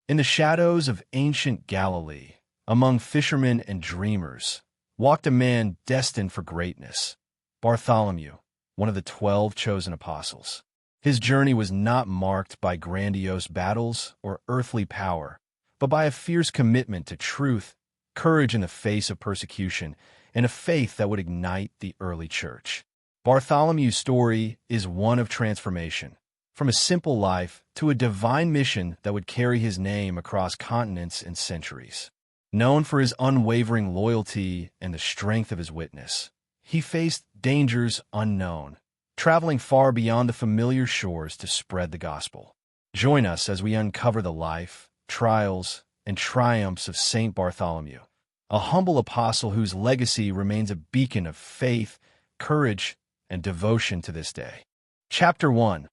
In the shadows of ancient Galilee, among fishermen and dreamers, walked a man destined for greatness, Bartholomew, one of the 12 chosen apostles. His journey was not marked by grandiose battles or earthly power, but by a fierce commitment to truth, courage in the face of persecution, and a faith that would ignite the early church. Bartholomew's story is one of transformation, from a simple life to a divine mission that would carry his name across continents and centuries. Known for his unwavering loyalty and the strength of his witness, he faced dangers unknown, traveling far beyond the familiar shores to spread the gospel. Join us as we uncover the life, trials, and triumphs of Saint Bartholomew, a humble apostle whose legacy remains a beacon of faith, courage, and devotion to this day. Chapter 1.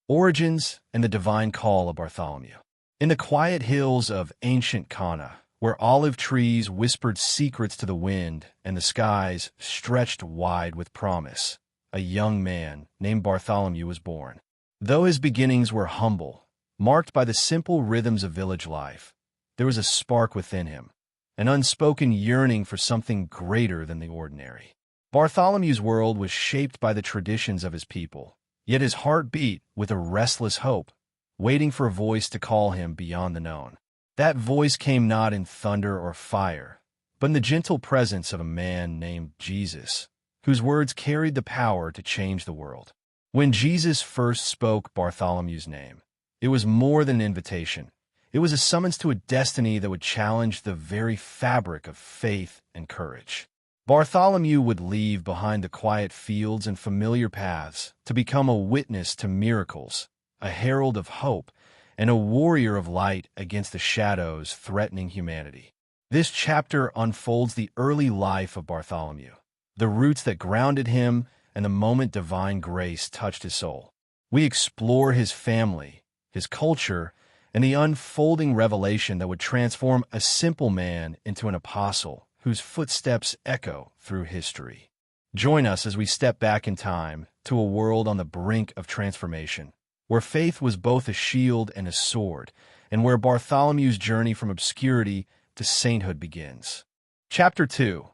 Origins and the Divine Call of Bartholomew. In the quiet hills of ancient Cana, where olive trees whispered secrets to the wind and the skies stretched wide with promise, a young man named Bartholomew was born. Though his beginnings were humble, marked by the simple rhythms of village life, there was a spark within him, an unspoken yearning for something greater than the ordinary. Bartholomew's world was shaped by the traditions of his people, yet his heart beat with a restless hope, waiting for a voice to call him beyond the known. That voice came not in thunder or fire, but in the gentle presence of a man named Jesus, whose words carried the power to change the world. When Jesus first spoke Bartholomew's name, it was more than an invitation. It was a summons to a destiny that would challenge the very fabric of faith and courage. Bartholomew would leave behind the quiet fields and familiar paths to become a witness to miracles, a herald of hope, and a warrior of light against the shadows threatening humanity. This chapter unfolds the early life of Bartholomew, the roots that grounded him, and the moment divine grace touched his soul. We explore his family, his culture, and the unfolding revelation that would transform a simple man into an apostle whose footsteps echo through history. Join us as we step back in time to a world on the brink of transformation, where faith was both a shield and a sword, and where Bartholomew's journey from obscurity to sainthood begins. Chapter 2.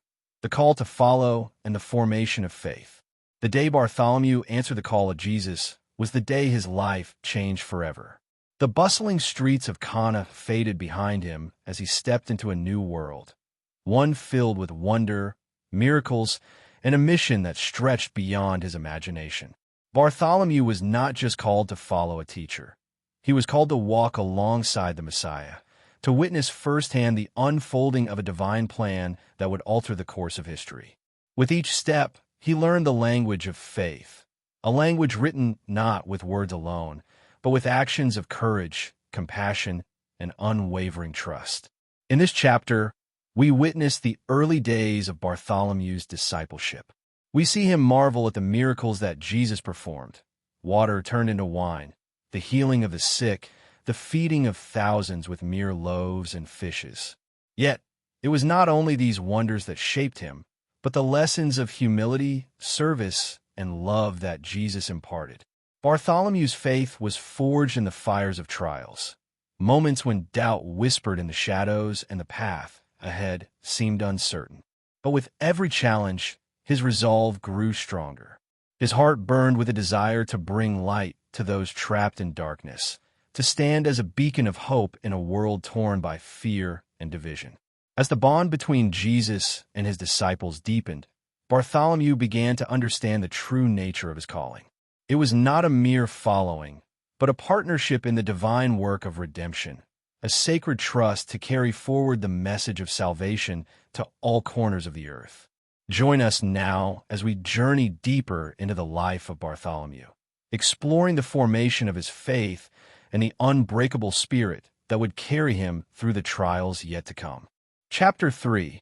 The Call to Follow and the Formation of Faith. The day Bartholomew answered the call of Jesus was the day his life changed forever. The bustling streets of Cana faded behind him as he stepped into a new world, one filled with wonder, miracles, and a mission that stretched beyond his imagination. Bartholomew was not just called to follow a teacher. He was called to walk alongside the Messiah, to witness firsthand the unfolding of a divine plan that would alter the course of history. With each step, he learned the language of faith, a language written not with words alone, but with actions of courage, compassion, and unwavering trust. In this chapter, we witness the early days of Bartholomew's discipleship. We see him marvel at the miracles that Jesus performed: water turned into wine, the healing of the sick, the feeding of thousands with mere loaves and fishes. Yet, it was not only these wonders that shaped him, but the lessons of humility, service, and love that Jesus imparted. Bartholomew's faith was forged in the fires of trials, moments when doubt whispered in the shadows and the path ahead seemed uncertain. But with every challenge, his resolve grew stronger. His heart burned with a desire to bring light to those trapped in darkness, to stand as a beacon of hope in a world torn by fear and division. As the bond between Jesus and his disciples deepened, Bartholomew began to understand the true nature of his calling. It was not a mere following, but a partnership in the divine work of redemption, a sacred trust to carry forward the message of salvation to all corners of the earth. Join us now as we journey deeper into the life of Bartholomew, exploring the formation of his faith and the unbreakable spirit that would carry him through the trials yet to come. Chapter 3.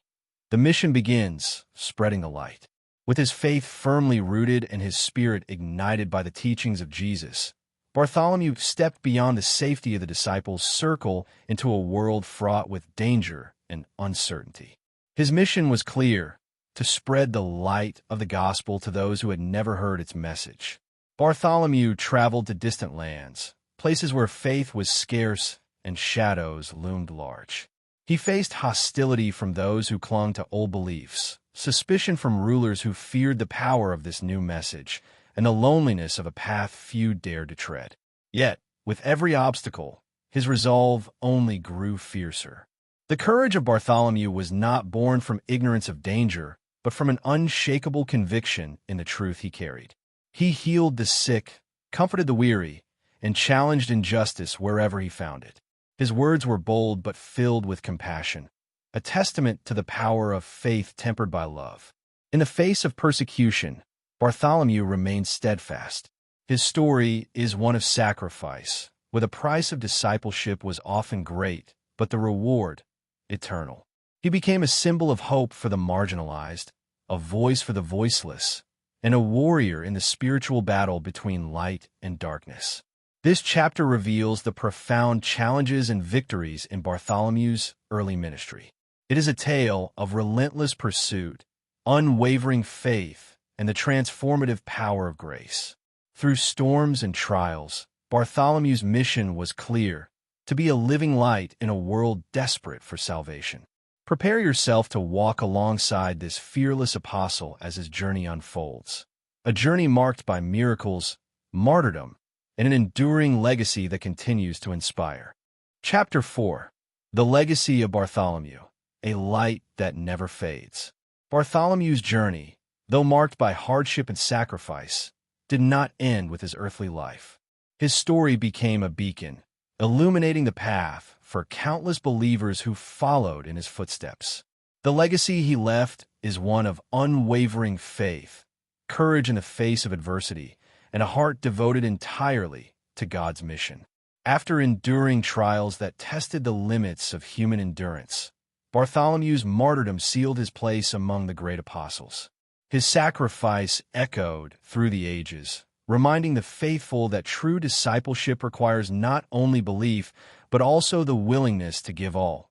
The mission begins, spreading the light. With his faith firmly rooted and his spirit ignited by the teachings of Jesus, Bartholomew stepped beyond the safety of the disciples' circle into a world fraught with danger and uncertainty. His mission was clear: to spread the light of the gospel to those who had never heard its message. Bartholomew traveled to distant lands, places where faith was scarce and shadows loomed large. He faced hostility from those who clung to old beliefs, suspicion from rulers who feared the power of this new message, and the loneliness of a path few dared to tread. Yet, with every obstacle, his resolve only grew fiercer. The courage of Bartholomew was not born from ignorance of danger, but from an unshakable conviction in the truth he carried. He healed the sick, comforted the weary, and challenged injustice wherever he found it. His words were bold but filled with compassion, a testament to the power of faith tempered by love. In the face of persecution, Bartholomew remained steadfast. His story is one of sacrifice, where the price of discipleship was often great, but the reward eternal. He became a symbol of hope for the marginalized, a voice for the voiceless, and a warrior in the spiritual battle between light and darkness. This chapter reveals the profound challenges and victories in Bartholomew's early ministry. It is a tale of relentless pursuit, unwavering faith, and the transformative power of grace. Through storms and trials, Bartholomew's mission was clear: to be a living light in a world desperate for salvation. Prepare yourself to walk alongside this fearless apostle as his journey unfolds. A journey marked by miracles, martyrdom, and an enduring legacy that continues to inspire. Chapter 4. The Legacy of Bartholomew, a light that never fades. Bartholomew's journey, though marked by hardship and sacrifice, did not end with his earthly life. His story became a beacon, illuminating the path for countless believers who followed in his footsteps. The legacy he left is one of unwavering faith, courage in the face of adversity, and a heart devoted entirely to God's mission. After enduring trials that tested the limits of human endurance, Bartholomew's martyrdom sealed his place among the great apostles. His sacrifice echoed through the ages, reminding the faithful that true discipleship requires not only belief, but also the willingness to give all,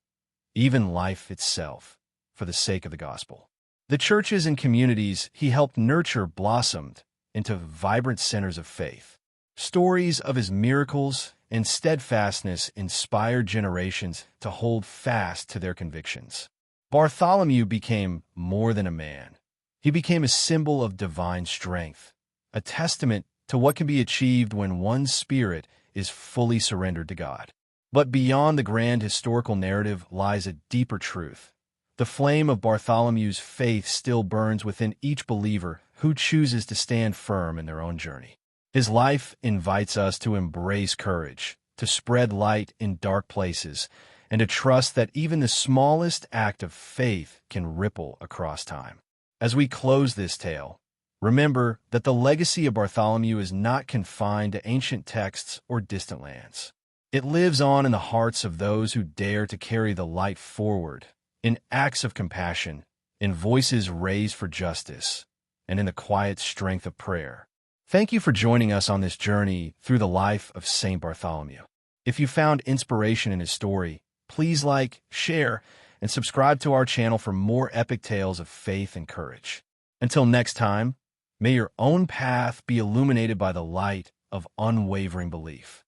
even life itself, for the sake of the gospel. The churches and communities he helped nurture blossomed into vibrant centers of faith. Stories of his miracles and steadfastness inspired generations to hold fast to their convictions. Bartholomew became more than a man. He became a symbol of divine strength, a testament to what can be achieved when one's spirit is fully surrendered to God. But beyond the grand historical narrative lies a deeper truth. The flame of Bartholomew's faith still burns within each believer who chooses to stand firm in their own journey. His life invites us to embrace courage, to spread light in dark places, and to trust that even the smallest act of faith can ripple across time. As we close this tale, remember that the legacy of Bartholomew is not confined to ancient texts or distant lands. It lives on in the hearts of those who dare to carry the light forward, in acts of compassion, in voices raised for justice, and in the quiet strength of prayer. Thank you for joining us on this journey through the life of Saint Bartholomew. If you found inspiration in his story, please like, share, and subscribe to our channel for more epic tales of faith and courage. Until next time, may your own path be illuminated by the light of unwavering belief.